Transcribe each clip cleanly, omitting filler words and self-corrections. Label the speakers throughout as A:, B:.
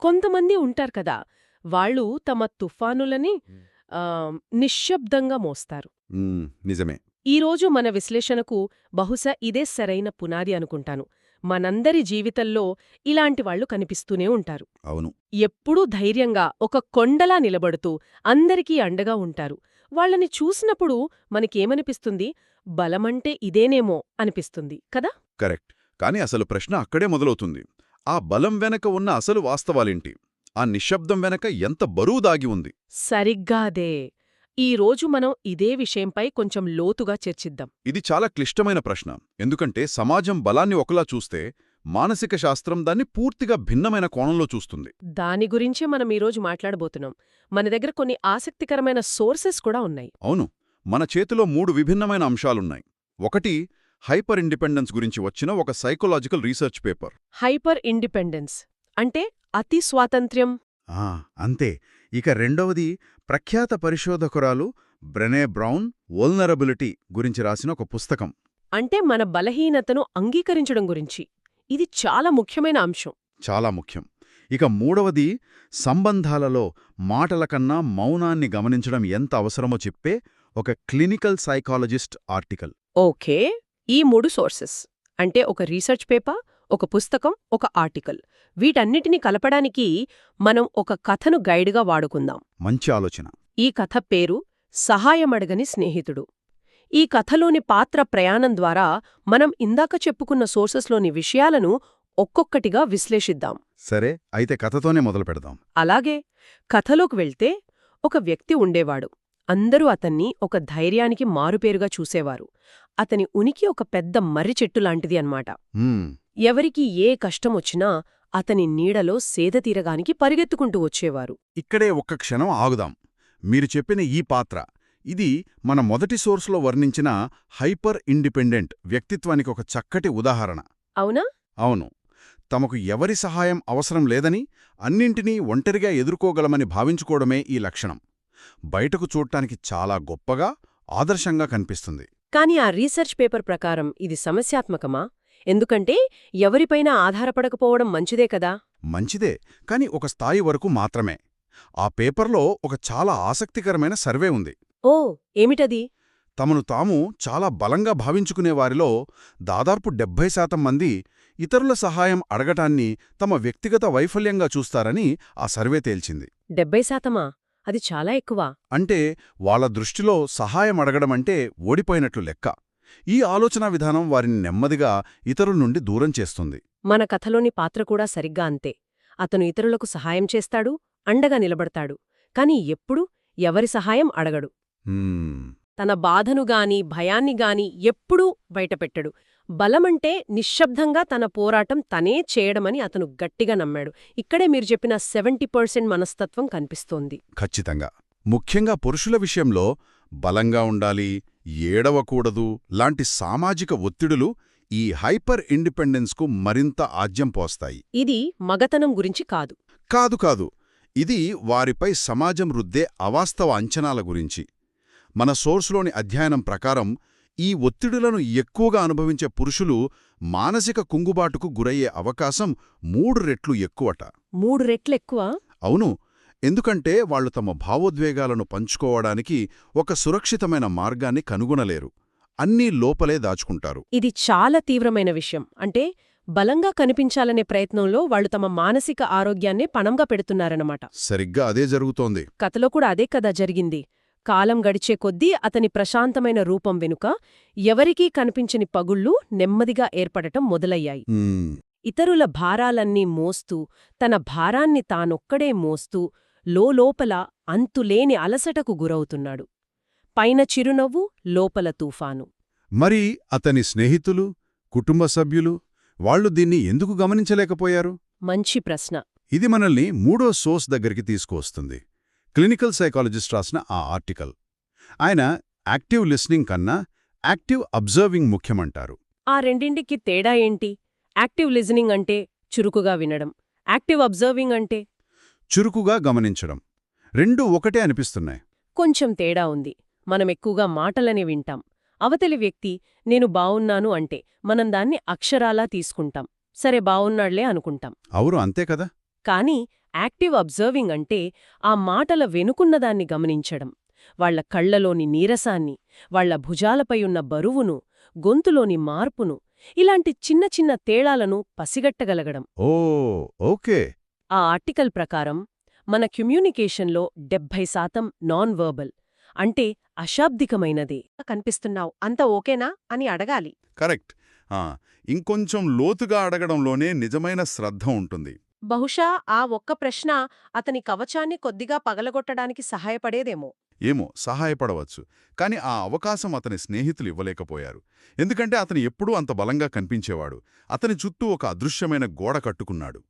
A: కొంతమంది ఉంటారు కదా, వాళ్ళు తమ తుఫానులని నిశ్శబ్దంగా మోస్తారు.
B: నిజమే.
A: ఈరోజు మన విశ్లేషణకు బహుశా ఇదే సరైన పునాది అనుకుంటాను. మనందరి జీవితంలో ఇలాంటి వాళ్ళు కనిపిస్తూనే ఉంటారు.
B: అవును.
A: ఎప్పుడూ ధైర్యంగా ఒక కొండలా నిలబడుతూ అందరికీ అండగా ఉంటారు. వాళ్ళని చూసినప్పుడు మనకేమనిపిస్తుంది? బలమంటే ఇదేనేమో అనిపిస్తుంది కదా.
B: కరెక్ట్. కాని అసలు ప్రశ్న అక్కడే మొదలవుతుంది. ఆ బలం వెనక ఉన్న అసలు వాస్తవాలేంటి? ఆ నిశ్శబ్దం వెనక ఎంత బరువు దాగి ఉంది?
A: సరిగ్గా అదే. ఈరోజు మనం ఇదే విషయంపై కొంచెం లోతుగా చర్చిద్దాం.
B: ఇది చాలా క్లిష్టమైన ప్రశ్న. ఎందుకంటే సమాజం బలాన్ని ఒకలా చూస్తే, మానసిక శాస్త్రం దాన్ని పూర్తిగా భిన్నమైన కోణంలో చూస్తుంది.
A: దాని గురించే మనం ఈరోజు మాట్లాడబోతున్నాం. మన దగ్గర కొన్ని ఆసక్తికరమైన సోర్సెస్ కూడా ఉన్నాయి.
B: అవును. మన చేతిలో 3 విభిన్నమైన అంశాలున్నాయి. ఒకటి, హైపర్ ఇండిపెండెన్స్ గురించి వచ్చిన ఒక psychological research paper.
A: Hyper independence అంటే అతి స్వాతంత్ర్యం.
B: అంతే. ఇక రెండవది, ప్రఖ్యాత పరిశోధకురాలు బ్రెనే బ్రౌన్ వల్నరబిలిటీ గురించి రాసిన ఒక పుస్తకం.
A: అంటే మన బలహీనతను అంగీకరించడం గురించి. ఇది చాలా ముఖ్యమైన అంశం.
B: చాలా ముఖ్యం. ఇక మూడవది, సంబంధాలలో మాటల కన్నా మౌనాన్ని గమనించడం ఎంత అవసరమో చెప్పే ఒక క్లినికల్ సైకాలజిస్ట్ ఆర్టికల్.
A: ఓకే, ఈ 3 సోర్సెస్ అంటే ఒక రీసెర్చ్ పేపర్, ఒక పుస్తకం, ఒక ఆర్టికల్. వీటన్నిటినీ కలపడానికి మనం ఒక కథను గైడ్గా వాడుకుందాం.
B: మంచి ఆలోచన.
A: ఈ కథ పేరు సహాయమడగని స్నేహితుడు. ఈ కథలోని పాత్ర ప్రయాణం ద్వారా మనం ఇందాక చెప్పుకున్న సోర్సెస్లోని విషయాలను ఒక్కొక్కటిగా విశ్లేషిద్దాం.
B: సరే, అయితే కథతోనే మొదలు పెడదాం.
A: అలాగే. కథలోకి వెళ్తే, ఒక వ్యక్తి ఉండేవాడు. అందరూ అతన్ని ఒక ధైర్యానికి మారుపేరుగా చూసేవారు. అతని ఉనికి ఒక పెద్ద మర్రి చెట్టు లాంటిది అన్నమాట. ఎవరికి ఏ కష్టమొచ్చినా అతని నీడలో సేదతీరగానికి పరిగెత్తుకుంటూ వచ్చేవారు.
B: ఇక్కడే ఒక్క క్షణం ఆగుదాం. మీరు చెప్పిన ఈ పాత్ర, ఇది మన మొదటి సోర్సులో వర్ణించిన హైపర్ ఇండిపెండెంట్ వ్యక్తిత్వానికి ఒక చక్కటి ఉదాహరణ.
A: అవునా?
B: అవును. తమకు ఎవరి సహాయం అవసరం లేదని, అన్నింటినీ ఒంటరిగా ఎదుర్కోగలమని భావించుకోవడమే ఈ లక్షణం. బయటకు చూడ్డానికి చాలా గొప్పగా, ఆదర్శంగా కనిపిస్తుంది.
A: కాని ఆ రీసెర్చ్ పేపర్ ప్రకారం ఇది సమస్యాత్మకమా? ఎందుకంటే ఎవరిపైనా ఆధారపడకపోవడం మంచిదే కదా.
B: మంచిదే, కాని ఒక స్థాయి వరకు మాత్రమే. ఆ పేపర్లో ఒక చాలా ఆసక్తికరమైన సర్వే ఉంది.
A: ఓ, ఏమిటది?
B: తమను తాము చాలా బలంగా భావించుకునేవారిలో దాదాపు 70% మంది ఇతరుల సహాయం అడగటాన్ని తమ వ్యక్తిగత వైఫల్యంగా చూస్తారని ఆ సర్వే తేల్చింది.
A: 70%? అది చాలా ఎక్కువ.
B: అంటే వాళ్ళ దృష్టిలో సహాయం అడగడమంటే ఓడిపోయినట్లు లెక్క. ఈ ఆలోచనా విధానం వారిని నెమ్మదిగా ఇతరుల నుండి దూరం చేస్తుంది.
A: మన కథలోని పాత్ర కూడా సరిగ్గా అంతే. అతను ఇతరులకు సహాయం చేస్తాడు, అండగా నిలబడతాడు. కాని ఎప్పుడూ ఎవరి సహాయం అడగడు. తన బాధనుగాని భయాన్నిగాని ఎప్పుడూ బయటపెట్టడు. బలమంటే నిశ్శబ్దంగా తన పోరాటం తనే చేయడమని అతను గట్టిగా నమ్మాడు. ఇక్కడే మీరు చెప్పిన 70% మనస్తత్వం కనిపిస్తోంది.
B: ఖచ్చితంగా. ముఖ్యంగా పురుషుల విషయంలో బలంగా ఉండాలి, ఏడవకూడదు లాంటి సామాజిక ఒత్తిడులు ఈ హైపర్ ఇండిపెండెన్స్కు మరింత ఆజ్యం పోస్తాయి.
A: ఇది మగతనం గురించి కాదు.
B: కాదు. ఇది వారిపై సమాజం రుద్దే అవాస్తవ అంచనాల గురించి. మన సోర్సులోని అధ్యయనం ప్రకారం ఈ ఒత్తిడులను ఎక్కువగా అనుభవించే పురుషులు మానసిక కుంగుబాటుకు గురయ్యే అవకాశం 3 రెట్లు ఎక్కువట.
A: 3 రెట్లెక్కువ?
B: అవును. ఎందుకంటే వాళ్లు తమ భావోద్వేగాలను పంచుకోవడానికి ఒక సురక్షితమైన మార్గాన్ని కనుగొనలేరు. అన్నీ లోపలే దాచుకుంటారు.
A: ఇది చాలా తీవ్రమైన విషయం. అంటే బలంగా కనిపించాలనే ప్రయత్నంలో వాళ్లు తమ మానసిక ఆరోగ్యాన్నే పణంగా పెడుతున్నారన్నమాట.
B: సరిగ్గా అదే జరుగుతోంది.
A: కథలో కూడా అదే కదా జరిగింది. కాలం గడిచే కొద్దీ అతని ప్రశాంతమైన రూపం వెనుక ఎవరికీ కనిపించని పగుళ్లు నెమ్మదిగా ఏర్పడటం మొదలయ్యాయి. ఇతరుల భారాలన్నీ మోస్తూ, తన భారాన్ని తానొక్కడే మోస్తూ లోపల అంతులేని అలసటకు గురవుతున్నాడు. పైన చిరునవ్వు, లోపల తుఫాను.
B: మరి అతని స్నేహితులు, కుటుంబ సభ్యులు, వాళ్లు దీన్ని ఎందుకు గమనించలేకపోయారు?
A: మంచి ప్రశ్న.
B: ఇది మనల్ని మూడో సోర్స్ దగ్గరికి తీసుకువస్తుంది. క్లినికల్ సైకాలజిస్ట్ రాసిన ఆ ఆర్టికల్. ఆయన యాక్టివ్ లిస్నింగ్ కన్నా యాక్టివ్ అబ్జర్వింగ్ ముఖ్యమంటారు.
A: ఆ రెండింటికి తేడా ఏంటి? యాక్టివ్ లిజనింగ్ అంటే చురుకుగా వినడం, యాక్టివ్ అబ్జర్వింగ్ అంటే
B: చురుకుగా గమనించడం. రెండూ ఒకటే అనిపిస్తున్నాయి.
A: కొంచెం తేడా ఉంది. మనం ఎక్కువగా మాటలని వింటాం. అవతలి వ్యక్తి నేను బావున్నాను అంటే మనం దాన్ని అక్షరాలా తీసుకుంటాం. సరే బావున్నాళ్లే అనుకుంటాం.
B: అవును, అంతే కదా.
A: కానీ యాక్టివ్ అబ్జర్వింగ్ అంటే ఆ మాటల వెనుకున్నదాన్ని గమనించడం, వాళ్ల కళ్లలోని నీరసాన్ని, వాళ్ల భుజాలపై ఉన్న బరువును, గొంతులోని మార్పును, ఇలాంటి చిన్న చిన్న తేడాలను పసిగట్టగలగడం.
B: ఓ ఓకే.
A: ఆ ఆర్టికల్ ప్రకారం మన కమ్యూనికేషన్లో 70% నాన్ వర్బల్ అంటే అశాబ్దికమైనదే కనిపిస్తున్నావు అంత ఓకేనా అని అడగాలి.
B: కరెక్ట్. ఇంకొంచెం లోతుగా అడగడంలోనే నిజమైన శ్రద్ధ ఉంటుంది.
A: బహుశా ఆ ఒక్క ప్రశ్న అతని కవచాన్ని కొద్దిగా పగలగొట్టడానికి సహాయపడేదేమో.
B: ఏమో సహాయపడవచ్చు. కాని ఆ అవకాశం అతని స్నేహితులు ఇవ్వలేకపోయారు. ఎందుకంటే అతను ఎప్పుడూ అంత బలంగా కనిపించేవాడు. అతని చుట్టూ ఒక అదృశ్యమైన గోడ కట్టుకున్నాడు.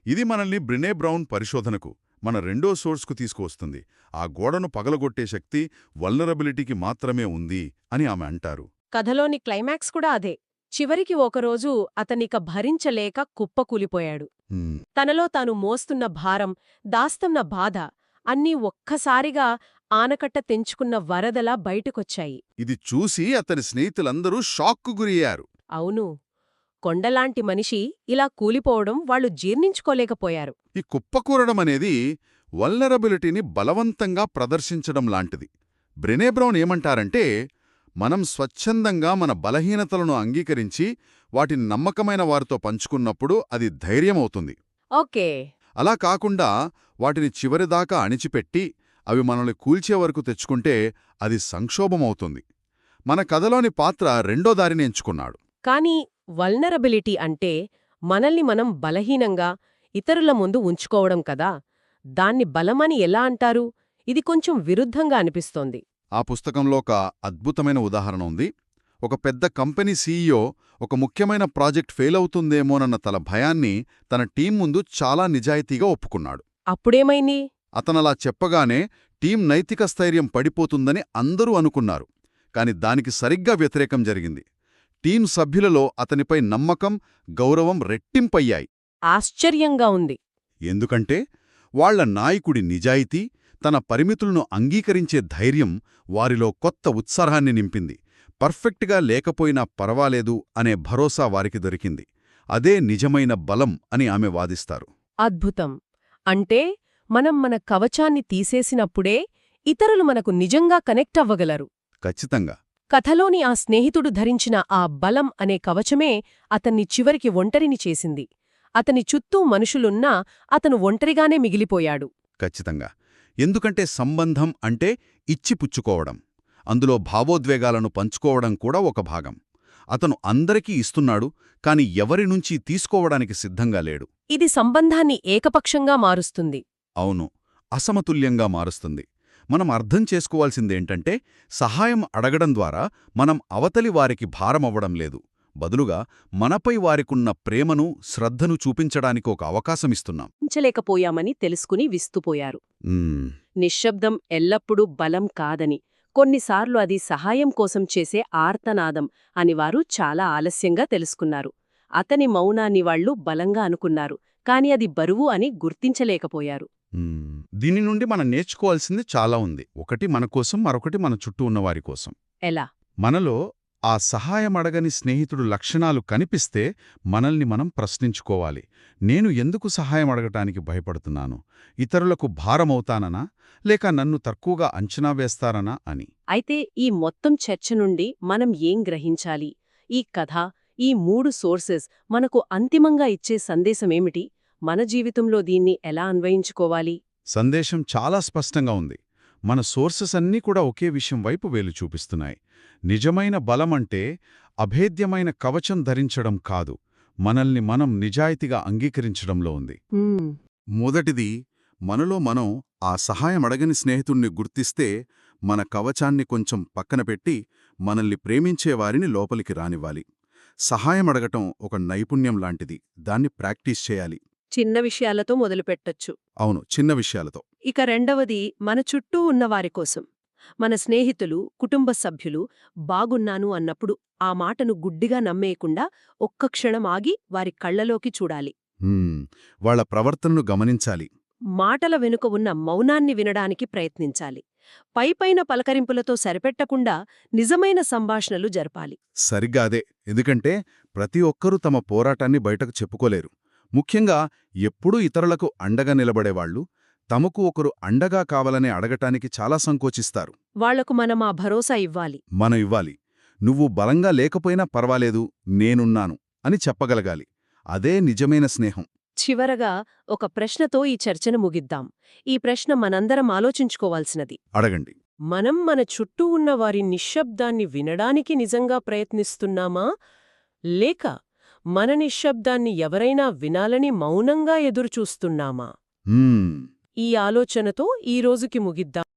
B: ఇది మనల్ని బ్రెనే బ్రౌన్ పరిశోధనకు, మన రెండో సోర్స్కు తీసుకువస్తుంది. ఆ గోడను పగలగొట్టే శక్తి వల్నరబిలిటీకి మాత్రమే ఉంది అని ఆమె అంటారు.
A: కథలోని క్లైమాక్స్ కూడా అదే. చివరికి ఒకరోజు అతనిక భరించలేక కుప్పకూలిపోయాడు. తనలో తాను మోస్తున్న భారం, దాస్తున్న బాధ అన్నీ ఒక్కసారిగా ఆనకట్ట తెంచుకున్న వరదలా బయటకొచ్చాయి.
B: ఇది చూసి అతని స్నేహితులందరూ షాక్కు గురయ్యారు.
A: అవును, కొండలాంటి మనిషి ఇలా కూలిపోవడం వాళ్లు జీర్ణించుకోలేకపోయారు.
B: ఈ కుప్పకూరడం అనేది వల్నరబిలిటీని బలవంతంగా ప్రదర్శించడం లాంటిది. బ్రెనే బ్రౌన్ ఏమంటారంటే, మనం స్వచ్ఛందంగా మన బలహీనతలను అంగీకరించి వాటిని నమ్మకమైన వారితో పంచుకున్నప్పుడు అది ధైర్యమవుతుంది.
A: ఓకే.
B: అలా కాకుండా వాటిని చివరిదాకా అణిచిపెట్టి అవి మనల్ని కూల్చే వరకు తెచ్చుకుంటే అది సంక్షోభమవుతుంది. మన కథలోని పాత్ర రెండో దారిని ఎంచుకున్నాడు.
A: కానీ వల్నరబిలిటీ అంటే మనల్ని మనం బలహీనంగా ఇతరుల ముందు ఉంచుకోవడం కదా. దాన్ని బలమని ఎలా అంటారు? ఇది కొంచెం విరుద్ధంగా అనిపిస్తోంది.
B: ఆ పుస్తకంలో ఒక అద్భుతమైన ఉదాహరణ ఉంది. ఒక పెద్ద కంపెనీ సీఈఓ ఒక ముఖ్యమైన ప్రాజెక్ట్ ఫెయిల్ అవుతుందేమోనన్న తన భయాన్ని తన టీం ముందు చాలా నిజాయితీగా ఒప్పుకున్నాడు.
A: అప్పుడేమైంది?
B: అతనలా చెప్పగానే టీం నైతిక స్థైర్యం పడిపోతుందని అందరూ అనుకున్నారు. కాని దానికి సరిగ్గా వ్యతిరేకం జరిగింది. టీం సభ్యులలో అతనిపై నమ్మకం, గౌరవం రెట్టింపయ్యాయి.
A: ఆశ్చర్యంగా ఉంది.
B: ఎందుకంటే వాళ్ల నాయకుడి నిజాయితీ, తన పరిమితులను అంగీకరించే ధైర్యం వారిలో కొత్త ఉత్సాహాన్ని నింపింది. పర్ఫెక్ట్గా లేకపోయినా పర్వాలేదు అనే భరోసా వారికి దొరికింది. అదే నిజమైన బలం అని ఆమె వాదిస్తారు.
A: అద్భుతం. అంటే మనం మన కవచాన్ని తీసేసినప్పుడే ఇతరులు మనకు నిజంగా కనెక్ట్ అవ్వగలరు.
B: ఖచ్చితంగా.
A: కథలోని ఆ స్నేహితుడు ధరించిన ఆ బలం అనే కవచమే అతన్ని చివరికి ఒంటరిని చేసింది. అతని చుట్టూ మనుషులున్నా అతను ఒంటరిగానే మిగిలిపోయాడు.
B: ఖచ్చితంగా. ఎందుకంటే సంబంధం అంటే ఇచ్చిపుచ్చుకోవడం, అందులో భావోద్వేగాలను పంచుకోవడం కూడా ఒక భాగం. అతను అందరికీ ఇస్తున్నాడు, కాని ఎవరినుంచీ తీసుకోవడానికి సిద్ధంగా లేడు.
A: ఇది సంబంధాన్ని ఏకపక్షంగా మారుస్తుంది.
B: అవును, అసమతుల్యంగా మారుస్తుంది. మనం అర్థం చేసుకోవాల్సిందేంటంటే, సహాయం అడగడం ద్వారా మనం అవతలి వారికి భారమవ్వడం లేదు. బదులుగా మనపై వారికున్న ప్రేమను, శ్రద్ధను చూపించడానికి ఒక అవకాశమిస్తున్నాం.
A: ఉంచలేకపోయామని తెలుసుకుని విస్తుపోయారు. నిశ్శబ్దం ఎల్లప్పుడూ బలం కాదని, కొన్నిసార్లు అది సహాయం కోసం చేసే ఆర్తనాదం అని వారు చాలా ఆలస్యంగా తెలుసుకున్నారు. అతని మౌనాన్ని వాళ్లు బలంగా అనుకున్నారు, కాని అది బరువు అని గుర్తించలేకపోయారు.
B: దీని నుండి మనం నేర్చుకోవాల్సింది చాలా ఉంది. ఒకటి మన కోసం, మరొకటి మన చుట్టూ ఉన్నవారి కోసం.
A: ఎలా?
B: మనలో ఆ సహాయమడగని స్నేహితుడు లక్షణాలు కనిపిస్తే మనల్ని మనం ప్రశ్నించుకోవాలి. నేను ఎందుకు సహాయం అడగటానికి భయపడుతున్నాను? ఇతరులకు భారమవుతాననా, లేక నన్ను తక్కువగా అంచనా వేస్తారనా అని.
A: అయితే ఈ మొత్తం చర్చ నుండి మనం ఏం గ్రహించాలి? ఈ కథ, ఈ 3 సోర్సెస్ మనకు అంతిమంగా ఇచ్చే సందేశమేమిటి? మన జీవితంలో దీన్ని ఎలా అన్వయించుకోవాలి?
B: సందేశం చాలా స్పష్టంగా ఉంది. మన సోర్సెస్ అన్నీ కూడా ఒకే విషయం వైపు వేలు చూపిస్తున్నాయి. నిజమైన బలమంటే అభేద్యమైన కవచం ధరించడం కాదు, మనల్ని మనం నిజాయితీగా అంగీకరించడంలో ఉంది. మొదటిది, మనలో మనం ఆ సహాయమడగని స్నేహితుణ్ణి గుర్తిస్తే మన కవచాన్ని కొంచెం పక్కన పెట్టి మనల్ని ప్రేమించేవారిని లోపలికి రానివ్వాలి. సహాయమడగటం ఒక నైపుణ్యం లాంటిది. దాన్ని ప్రాక్టీస్ చేయాలి.
A: చిన్న విషయాలతో మొదలుపెట్టొచ్చు.
B: అవును, చిన్న విషయాలతో.
A: ఇక రెండవది, మన చుట్టూ ఉన్నవారి కోసం. మన స్నేహితులు, కుటుంబ సభ్యులు బాగున్నాను అన్నప్పుడు ఆ మాటను గుడ్డిగా నమ్మేయకుండా ఒక్క క్షణం ఆగి వారి కళ్లలోకి చూడాలి.
B: వాళ్ల ప్రవర్తనను గమనించాలి.
A: మాటల వెనుక ఉన్న మౌనాన్ని వినడానికి ప్రయత్నించాలి. పైపైన పలకరింపులతో సరిపెట్టకుండా నిజమైన సంభాషణలు జరపాలి.
B: సరిగ్గా అదే. ఎందుకంటే ప్రతి ఒక్కరూ తమ పోరాటాన్ని బయటకు చెప్పుకోలేరు. ముఖ్యంగా ఎప్పుడూ ఇతరులకు అండగా నిలబడేవాళ్లు తమకు ఒకరు అండగా కావాలని అడగటానికి చాలా సంకోచిస్తారు.
A: వాళ్లకు మనం ఆ భరోసా ఇవ్వాలి.
B: మనం ఇవ్వాలి. నువ్వు బలంగా లేకపోయినా పర్వాలేదు, నేనున్నాను అని చెప్పగలగాలి. అదే నిజమైన స్నేహం.
A: చివరగా ఒక ప్రశ్నతో ఈ చర్చను ముగిద్దాం. ఈ ప్రశ్న మనందరం ఆలోచించుకోవాల్సినది.
B: అడగండి.
A: మనం మన చుట్టూ ఉన్న వారి నిశ్శబ్దాన్ని వినడానికి నిజంగా ప్రయత్నిస్తున్నామా? లేక మన నిశ్శబ్దాన్ని ఎవరైనా వినాలని మౌనంగా ఎదురుచూస్తున్నామా?
B: హ్మ్.
A: ఈ ఆలోచనతో ఈ రోజుకి ముగిద్దాం.